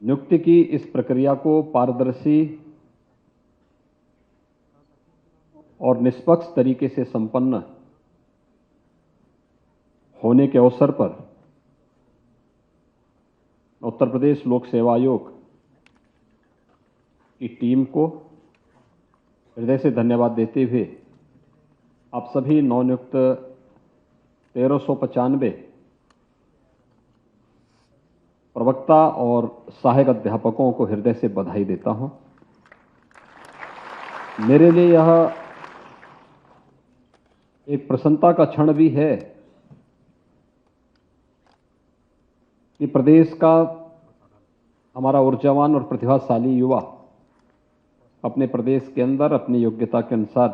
नियुक्ति की इस प्रक्रिया को पारदर्शी और निष्पक्ष तरीके से संपन्न होने के अवसर पर उत्तर प्रदेश लोक सेवा आयोग की टीम को हृदय से धन्यवाद देते हुए आप सभी नवनियुक्त 1395 प्रवक्ता और सहायक अध्यापकों को हृदय से बधाई देता हूं। मेरे लिए यह एक प्रसन्नता का क्षण भी है कि प्रदेश का हमारा ऊर्जावान और प्रतिभाशाली युवा अपने प्रदेश के अंदर अपनी योग्यता के अनुसार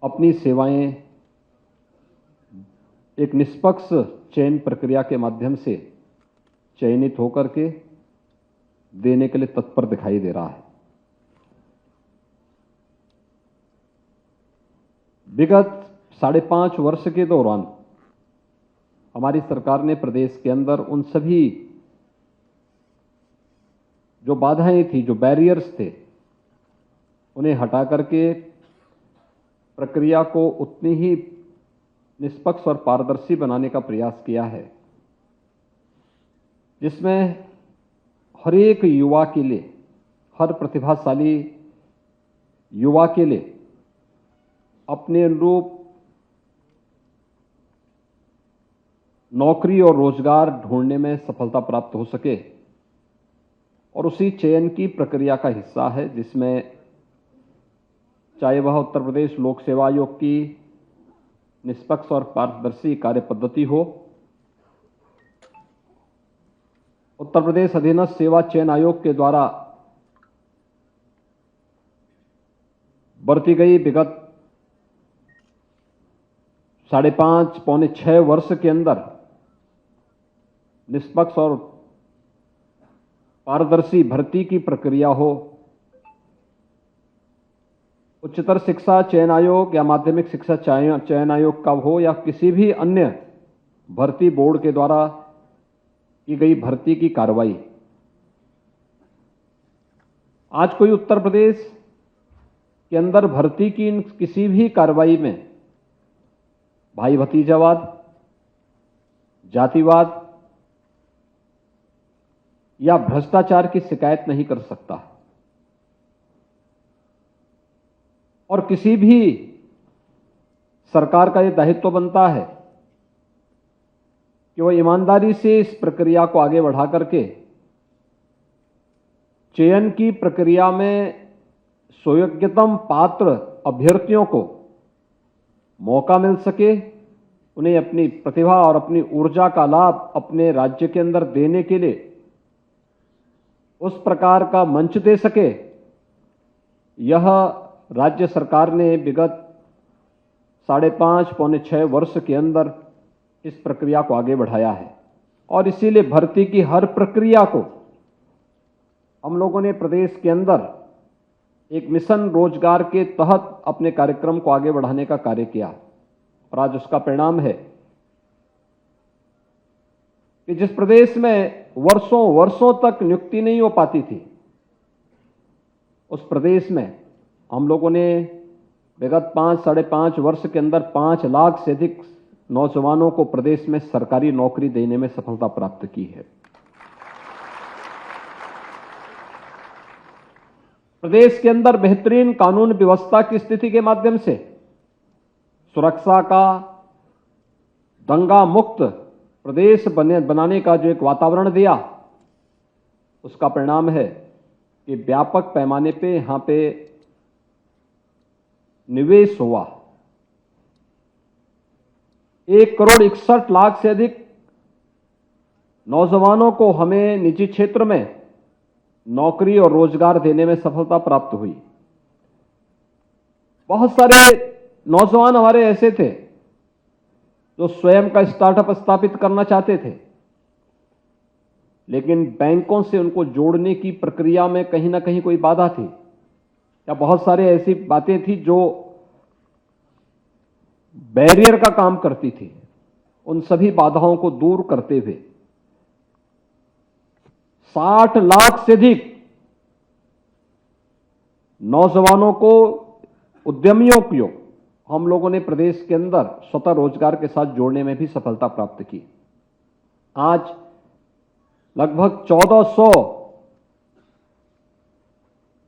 अपनी सेवाएं एक निष्पक्ष चयन प्रक्रिया के माध्यम से चयनित होकर के देने के लिए तत्पर दिखाई दे रहा है। विगत 5.5 वर्ष के दौरान हमारी सरकार ने प्रदेश के अंदर उन सभी जो बाधाएं थी, जो बैरियर्स थे, उन्हें हटा करके प्रक्रिया को उतनी ही निष्पक्ष और पारदर्शी बनाने का प्रयास किया है, जिसमें हर एक युवा के लिए, हर प्रतिभाशाली युवा के लिए अपने अनुरूप नौकरी और रोजगार ढूंढने में सफलता प्राप्त हो सके, और उसी चयन की प्रक्रिया का हिस्सा है, जिसमें चाहे वह उत्तर प्रदेश लोक सेवा आयोग की निष्पक्ष और पारदर्शी कार्य पद्धति हो, उत्तर प्रदेश अधीनस्थ सेवा चयन आयोग के द्वारा बरती गई विगत 5.5 पौने 6 वर्ष के अंदर निष्पक्ष और पारदर्शी भर्ती की प्रक्रिया हो, उच्चतर शिक्षा चयन आयोग या माध्यमिक शिक्षा चयन आयोग का हो, या किसी भी अन्य भर्ती बोर्ड के द्वारा की गई भर्ती की कार्रवाई, आज कोई उत्तर प्रदेश के अंदर भर्ती की किसी भी कार्रवाई में भाई भतीजावाद, जातिवाद या भ्रष्टाचार की शिकायत नहीं कर सकता, और किसी भी सरकार का यह दायित्व बनता है कि वह ईमानदारी से इस प्रक्रिया को आगे बढ़ा करके चयन की प्रक्रिया में सुयोग्यतम पात्र अभ्यर्थियों को मौका मिल सके, उन्हें अपनी प्रतिभा और अपनी ऊर्जा का लाभ अपने राज्य के अंदर देने के लिए उस प्रकार का मंच दे सके। यह राज्य सरकार ने विगत 5.5 पौने 6 वर्ष के अंदर इस प्रक्रिया को आगे बढ़ाया है, और इसीलिए भर्ती की हर प्रक्रिया को हम लोगों ने प्रदेश के अंदर एक मिशन रोजगार के तहत अपने कार्यक्रम को आगे बढ़ाने का कार्य किया, और आज उसका परिणाम है कि जिस प्रदेश में वर्षों वर्षों तक नियुक्ति नहीं हो पाती थी, उस प्रदेश में हम लोगों ने विगत 5-5.5 वर्ष के अंदर 5 लाख से अधिक नौजवानों को प्रदेश में सरकारी नौकरी देने में सफलता प्राप्त की है। प्रदेश के अंदर बेहतरीन कानून व्यवस्था की स्थिति के माध्यम से सुरक्षा का दंगा मुक्त प्रदेश बनाने का जो एक वातावरण दिया, उसका परिणाम है कि व्यापक पैमाने पे यहां पे निवेश हुआ। 1,61,00,000 से अधिक नौजवानों को हमें निजी क्षेत्र में नौकरी और रोजगार देने में सफलता प्राप्त हुई। बहुत सारे नौजवान हमारे ऐसे थे जो स्वयं का स्टार्टअप स्थापित करना चाहते थे, लेकिन बैंकों से उनको जोड़ने की प्रक्रिया में कहीं ना कहीं कोई बाधा थी, या बहुत सारे ऐसी बातें थी जो बैरियर का काम करती थी। उन सभी बाधाओं को दूर करते हुए 60 लाख से अधिक नौजवानों को, उद्यमियों को हम लोगों ने प्रदेश के अंदर स्वतः रोजगार के साथ जोड़ने में भी सफलता प्राप्त की। आज लगभग 1400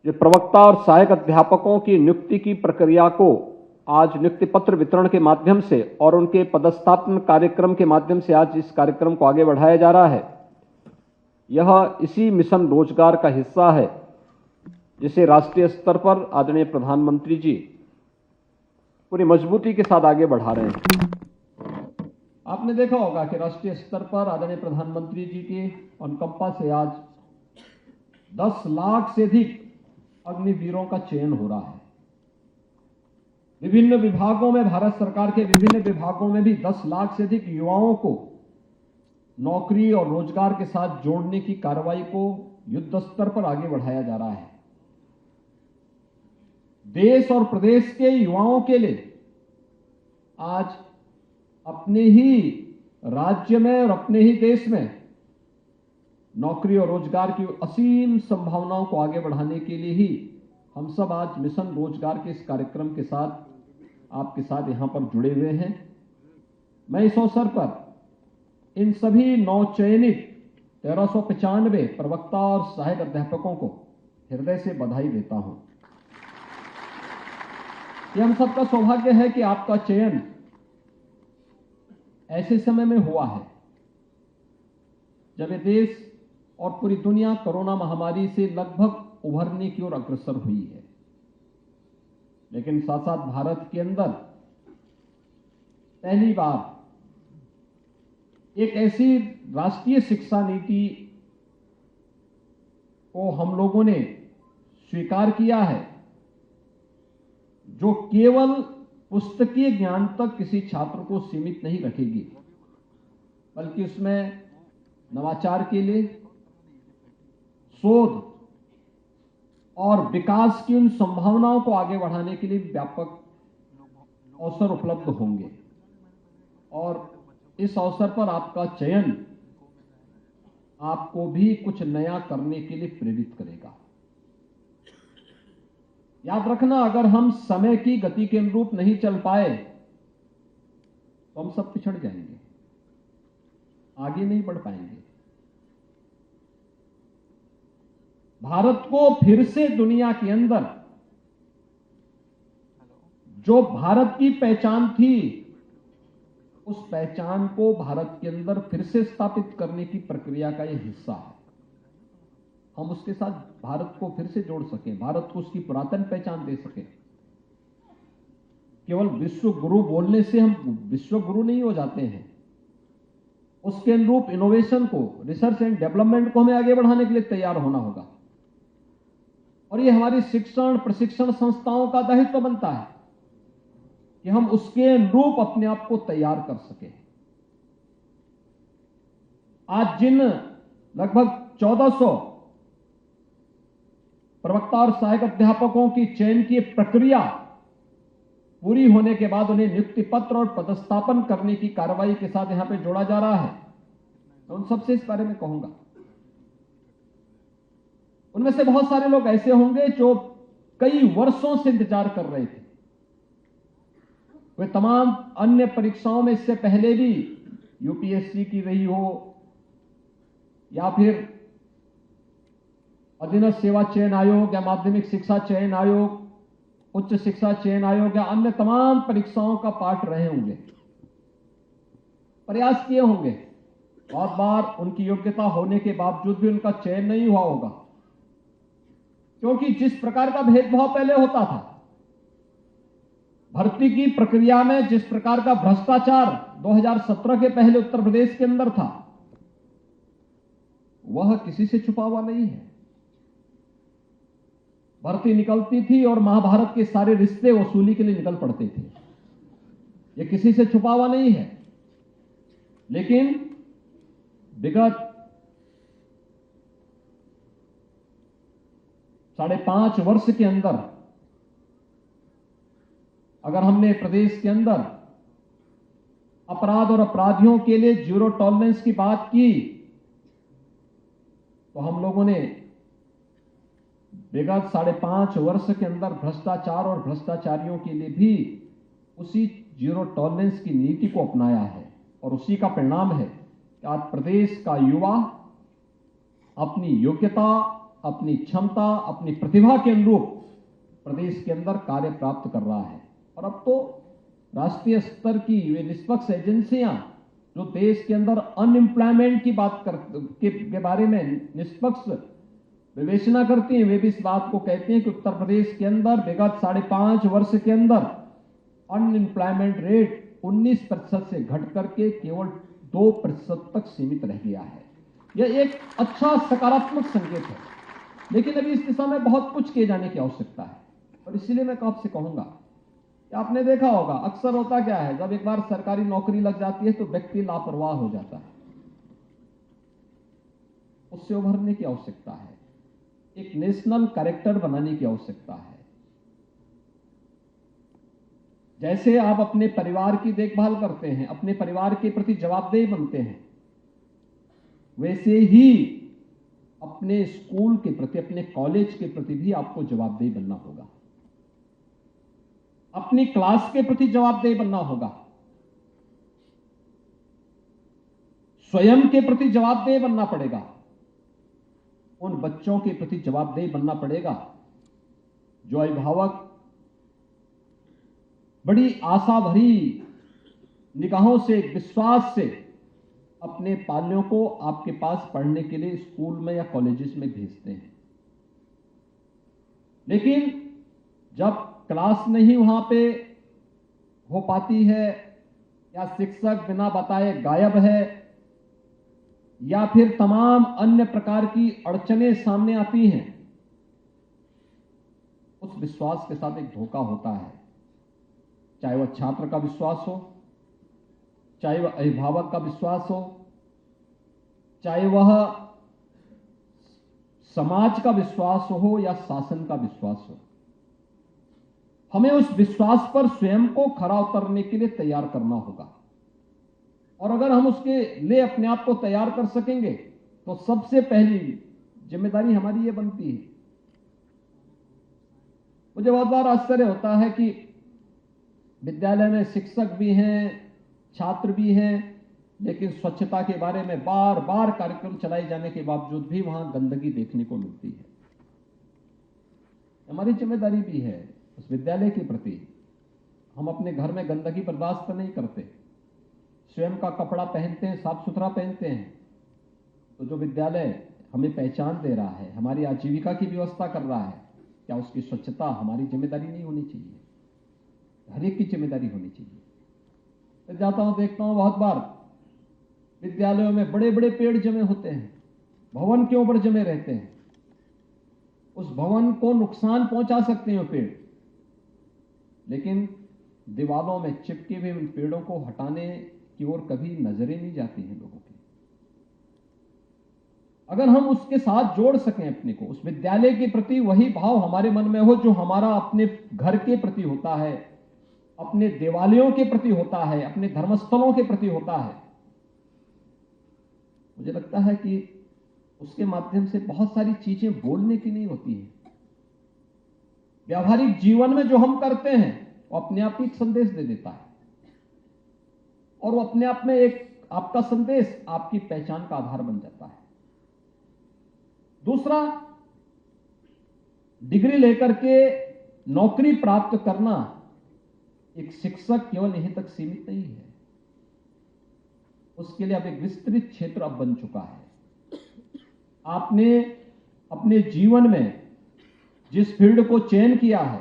जो प्रवक्ता और सहायक अध्यापकों की नियुक्ति की प्रक्रिया को आज नियुक्ति पत्र वितरण के माध्यम से और उनके पदस्थापन कार्यक्रम के माध्यम से आज इस कार्यक्रम को आगे बढ़ाया जा रहा है। यह इसी मिशन रोजगार का हिस्सा है जिसे राष्ट्रीय स्तर पर आदरणीय प्रधानमंत्री जी पूरी मजबूती के साथ आगे बढ़ा रहे हैं। आपने देखा होगा कि राष्ट्रीय स्तर पर आदरणीय प्रधानमंत्री जी के अनुकंपा से आज 10 लाख से अधिक अग्निवीरों का चयन हो रहा है। विभिन्न विभागों में, भारत सरकार के विभिन्न विभागों में भी 10 लाख से अधिक युवाओं को नौकरी और रोजगार के साथ जोड़ने की कार्रवाई को युद्ध स्तर पर आगे बढ़ाया जा रहा है। देश और प्रदेश के युवाओं के लिए आज अपने ही राज्य में और अपने ही देश में नौकरी और रोजगार की असीम संभावनाओं को आगे बढ़ाने के लिए ही हम सब आज मिशन रोजगार के इस कार्यक्रम के साथ आपके साथ यहां पर जुड़े हुए हैं। मैं इस अवसर पर इन सभी नवचयनित 1395 प्रवक्ता और सहायक अध्यापकों को हृदय से बधाई देता हूं। यह हम सबका सौभाग्य है कि आपका चयन ऐसे समय में हुआ है जब ये देश और पूरी दुनिया कोरोना महामारी से लगभग उभरने की ओर अग्रसर हुई है। लेकिन साथ साथ भारत के अंदर पहली बार एक ऐसी राष्ट्रीय शिक्षा नीति को हम लोगों ने स्वीकार किया है जो केवल पुस्तकीय ज्ञान तक किसी छात्र को सीमित नहीं रखेगी, बल्कि उसमें नवाचार के लिए, शोध और विकास की उन संभावनाओं को आगे बढ़ाने के लिए व्यापक अवसर उपलब्ध होंगे। और इस अवसर पर आपका चयन आपको भी कुछ नया करने के लिए प्रेरित करेगा। याद रखना, अगर हम समय की गति के अनुरूप नहीं चल पाए तो हम सब पिछड़ जाएंगे, आगे नहीं बढ़ पाएंगे। भारत को फिर से दुनिया के अंदर जो भारत की पहचान थी, उस पहचान को भारत के अंदर फिर से स्थापित करने की प्रक्रिया का यह हिस्सा है। हम उसके साथ भारत को फिर से जोड़ सकें, भारत को उसकी पुरातन पहचान दे सकें। केवल विश्व गुरु बोलने से हम विश्व गुरु नहीं हो जाते हैं। उसके अनुरूप इनोवेशन को, रिसर्च एंड डेवलपमेंट को हमें आगे बढ़ाने के लिए तैयार होना होगा। और ये हमारी शिक्षण प्रशिक्षण संस्थाओं का दायित्व बनता है कि हम उसके अनुरूप अपने आप को तैयार कर सकें। आज जिन लगभग 1400 प्रवक्ता और सहायक अध्यापकों की चयन की प्रक्रिया पूरी होने के बाद उन्हें नियुक्ति पत्र और पदस्थापन करने की कार्रवाई के साथ यहां पे जोड़ा जा रहा है, मैं उन सबसे इस बारे में कहूंगा। उनमें से बहुत सारे लोग ऐसे होंगे जो कई वर्षों से इंतजार कर रहे थे। वे तमाम अन्य परीक्षाओं में इससे पहले भी यूपीएससी की रही हो या फिर अधीनस्थ सेवा चयन आयोग या माध्यमिक शिक्षा चयन आयोग, उच्च शिक्षा चयन आयोग या अन्य तमाम परीक्षाओं का पाठ रहे होंगे, प्रयास किए होंगे। बहुत बार उनकी योग्यता होने के बावजूद भी उनका चयन नहीं हुआ होगा, क्योंकि जिस प्रकार का भेदभाव पहले होता था भर्ती की प्रक्रिया में, जिस प्रकार का भ्रष्टाचार 2017 के पहले उत्तर प्रदेश के अंदर था, वह किसी से छुपा हुआ नहीं है। भर्ती निकलती थी और महाभारत के सारे रिश्ते वसूली के लिए निकल पड़ते थे। यह किसी से छुपा हुआ नहीं है। लेकिन विगत 5.5 वर्ष के अंदर अगर हमने प्रदेश के अंदर अपराध और अपराधियों के लिए जीरो टॉलरेंस की बात की, तो हम लोगों ने विगत 5.5 वर्ष के अंदर भ्रष्टाचार और भ्रष्टाचारियों के लिए भी उसी जीरो टॉलरेंस की नीति को अपनाया है, और उसी का परिणाम है कि आज प्रदेश का युवा अपनी योग्यता, अपनी क्षमता, अपनी प्रतिभा के अनुरूप प्रदेश के अंदर कार्य प्राप्त कर रहा है। और अब तो राष्ट्रीय स्तर की वे निष्पक्ष एजेंसियां जो देश के अंदर अनएम्प्लॉयमेंट की बात के बारे में निष्पक्ष विवेचना करती हैं, वे भी इस बात को कहते हैं कि उत्तर प्रदेश के अंदर विगत 5.5 वर्ष के अंदर अनएम्प्लॉयमेंट रेट 19% से घट करके केवल 2% तक सीमित रह गया है। यह एक अच्छा सकारात्मक संकेत है, लेकिन अभी इस दिशा में बहुत कुछ किए जाने की आवश्यकता है। और इसीलिए मैं आपसे कहूंगा कि आपने देखा होगा, अक्सर होता क्या है, जब एक बार सरकारी नौकरी लग जाती है तो व्यक्ति लापरवाह हो जाता है। उससे उभरने की आवश्यकता है, एक नेशनल कैरेक्टर बनाने की आवश्यकता है। जैसे आप अपने परिवार की देखभाल करते हैं, अपने परिवार के प्रति जवाबदेह बनते हैं, वैसे ही अपने स्कूल के प्रति, अपने कॉलेज के प्रति भी आपको जवाबदेह बनना होगा। अपनी क्लास के प्रति जवाबदेह बनना होगा, स्वयं के प्रति जवाबदेह बनना पड़ेगा, उन बच्चों के प्रति जवाबदेह बनना पड़ेगा जो अभिभावक बड़ी आशा भरी निगाहों से, विश्वास से अपने पालियों को आपके पास पढ़ने के लिए स्कूल में या कॉलेजेस में भेजते हैं। लेकिन जब क्लास नहीं वहां पे हो पाती है, या शिक्षक बिना बताए गायब है, या फिर तमाम अन्य प्रकार की अड़चनें सामने आती हैं, उस विश्वास के साथ एक धोखा होता है। चाहे वह छात्र का विश्वास हो, चाहे वह अभिभावक का विश्वास हो, चाहे वह समाज का विश्वास हो या शासन का विश्वास हो, हमें उस विश्वास पर स्वयं को खरा उतरने के लिए तैयार करना होगा। और अगर हम उसके लिए अपने आप को तैयार कर सकेंगे तो सबसे पहली जिम्मेदारी हमारी ये बनती है। मुझे बहुत बार आश्चर्य होता है कि विद्यालय में शिक्षक भी हैं, छात्र भी हैं, लेकिन स्वच्छता के बारे में बार बार कार्यक्रम चलाए जाने के बावजूद भी वहां गंदगी देखने को मिलती है। हमारी जिम्मेदारी भी है उस विद्यालय के प्रति। हम अपने घर में गंदगी बर्दाश्त नहीं करते, स्वयं का कपड़ा पहनते हैं, साफ सुथरा पहनते हैं, तो जो विद्यालय हमें पहचान दे रहा है, हमारी आजीविका की व्यवस्था कर रहा है, क्या उसकी स्वच्छता हमारी जिम्मेदारी नहीं होनी चाहिए? हर एक की जिम्मेदारी होनी चाहिए। मैं जाता हूं, देखता हूं, बहुत बार विद्यालयों में बड़े बड़े पेड़ जमे होते हैं, भवन के ऊपर जमे रहते हैं, उस भवन को नुकसान पहुंचा सकते हैं पेड़, लेकिन दीवारों में चिपके हुए उन पेड़ों को हटाने की ओर कभी नजरें नहीं जाती हैं लोगों की। अगर हम उसके साथ जोड़ सकें अपने को, उस विद्यालय के प्रति वही भाव हमारे मन में हो जो हमारा अपने घर के प्रति होता है, अपने देवालयों के प्रति होता है, अपने धर्मस्थलों के प्रति होता है, मुझे लगता है कि उसके माध्यम से बहुत सारी चीजें बोलने की नहीं होती हैं। व्यावहारिक जीवन में जो हम करते हैं वो अपने आप ही एक संदेश दे देता है, और वो अपने आप में एक आपका संदेश आपकी पहचान का आधार बन जाता है। दूसरा, डिग्री लेकर के नौकरी प्राप्त करना एक शिक्षक केवल यहीं तक सीमित नहीं है, उसके लिए अब एक विस्तृत क्षेत्र अब बन चुका है। आपने अपने जीवन में जिस फील्ड को चयन किया है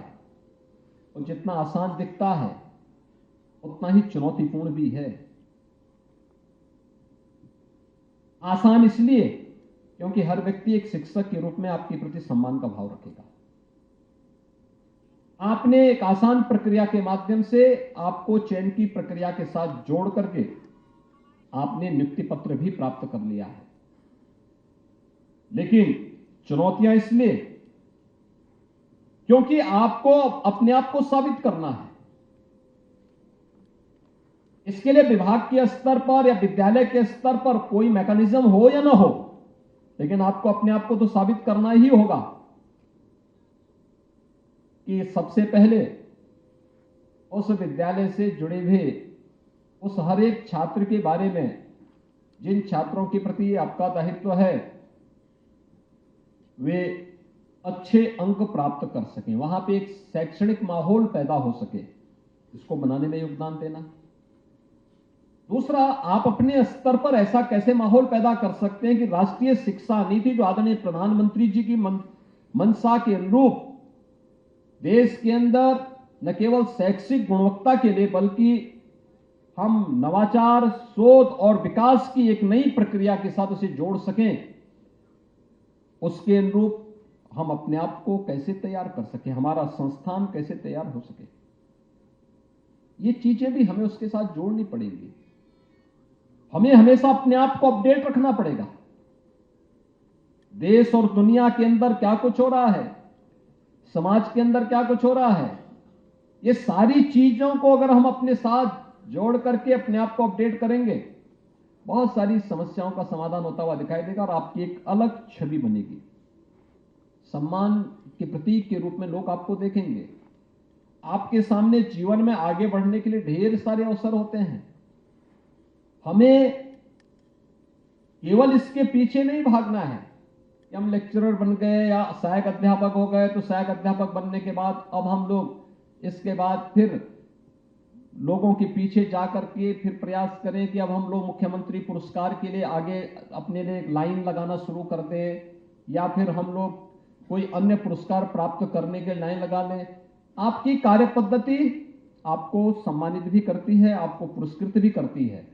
वो जितना आसान दिखता है उतना ही चुनौतीपूर्ण भी है। आसान इसलिए क्योंकि हर व्यक्ति एक शिक्षक के रूप में आपके प्रति सम्मान का भाव रखेगा। आपने एक आसान प्रक्रिया के माध्यम से आपको चयन की प्रक्रिया के साथ जोड़ करके आपने नियुक्ति पत्र भी प्राप्त कर लिया है, लेकिन चुनौतियां इसलिए क्योंकि आपको अपने आप को साबित करना है। इसके लिए विभाग के स्तर पर या विद्यालय के स्तर पर कोई मैकेनिज्म हो या ना हो, लेकिन आपको अपने आप को तो साबित करना ही होगा कि सबसे पहले उस विद्यालय से जुड़े हुए उस हर एक छात्र के बारे में, जिन छात्रों के प्रति आपका दायित्व है, वे अच्छे अंक प्राप्त कर सकें, वहां पे एक शैक्षणिक माहौल पैदा हो सके, इसको बनाने में योगदान देना। दूसरा, आप अपने स्तर पर ऐसा कैसे माहौल पैदा कर सकते हैं कि राष्ट्रीय शिक्षा नीति जो आदरणीय प्रधानमंत्री जी की मंशा के अनुरूप देश के अंदर न केवल शैक्षिक गुणवत्ता के लिए बल्कि हम नवाचार, शोध और विकास की एक नई प्रक्रिया के साथ उसे जोड़ सकें, उसके अनुरूप हम अपने आप को कैसे तैयार कर सकें, हमारा संस्थान कैसे तैयार हो सके, ये चीजें भी हमें उसके साथ जोड़नी पड़ेंगी। हमें हमेशा अपने आप को अपडेट रखना पड़ेगा। देश और दुनिया के अंदर क्या कुछ हो रहा है, समाज के अंदर क्या कुछ हो रहा है, ये सारी चीजों को अगर हम अपने साथ जोड़ करके अपने आप को अपडेट करेंगे, बहुत सारी समस्याओं का समाधान होता हुआ दिखाई देगा और आपकी एक अलग छवि बनेगी। सम्मान के प्रतीक के रूप में लोग आपको देखेंगे। आपके सामने जीवन में आगे बढ़ने के लिए ढेर सारे अवसर होते हैं। हमें केवल इसके पीछे नहीं भागना है कि हम लेक्चरर बन गए या सहायक अध्यापक हो गए, तो सहायक अध्यापक बनने के बाद अब हम लोग इसके बाद फिर लोगों के पीछे जाकर के फिर प्रयास करें कि अब हम लोग मुख्यमंत्री पुरस्कार के लिए आगे अपने लिए एक लाइन लगाना शुरू कर दें, या फिर हम लोग कोई अन्य पुरस्कार प्राप्त करने के लाइन लगा लें। आपकी कार्य पद्धति आपको सम्मानित भी करती है, आपको पुरस्कृत भी करती है।